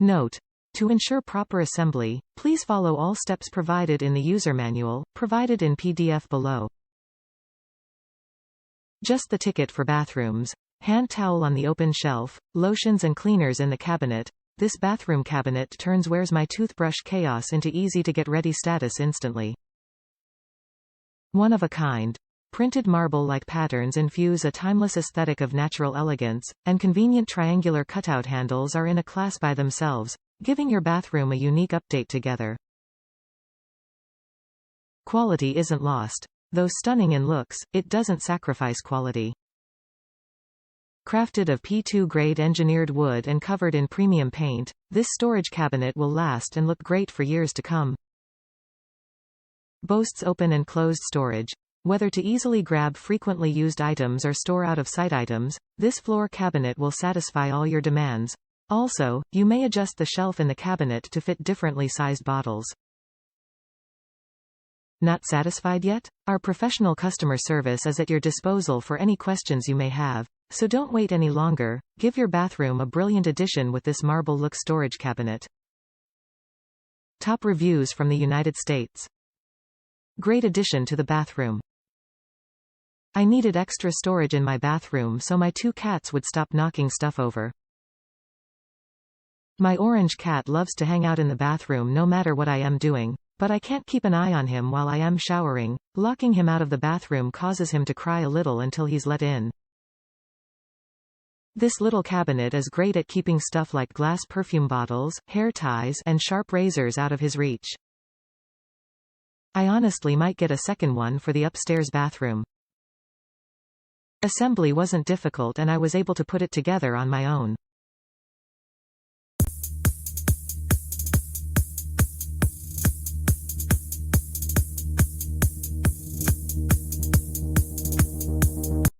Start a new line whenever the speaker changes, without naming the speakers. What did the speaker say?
Note: to ensure proper assembly, please follow all steps provided in the user manual, provided in PDF below. Just the ticket for bathrooms. Hand towel on the open shelf, lotions and cleaners in the cabinet. This bathroom cabinet turns where's my toothbrush chaos into easy to get ready status instantly. One of a kind. Printed marble-like patterns infuse a timeless aesthetic of natural elegance, and convenient triangular cutout handles are in a class by themselves, giving your bathroom a unique update together. Quality isn't lost. Though stunning in looks, it doesn't sacrifice quality. Crafted of P2 grade engineered wood and covered in premium paint, this storage cabinet will last and look great for years to come. Boasts open and closed storage. Whether to easily grab frequently used items or store out-of-sight items, this floor cabinet will satisfy all your demands. Also, you may adjust the shelf in the cabinet to fit differently sized bottles. Not satisfied yet? Our professional customer service is at your disposal for any questions you may have, so don't wait any longer. Give your bathroom a brilliant addition with this marble look storage cabinet. Top reviews from the United States. Great addition to the bathroom. I needed extra storage in my bathroom so my 2 cats would stop knocking stuff over. My orange cat loves to hang out in the bathroom no matter what I am doing, but I can't keep an eye on him while I am showering. Locking him out of the bathroom causes him to cry a little until he's let in. This little cabinet is great at keeping stuff like glass perfume bottles, hair ties, and sharp razors out of his reach. I honestly might get a second one for the upstairs bathroom. Assembly wasn't difficult and I was able to put it together on my own.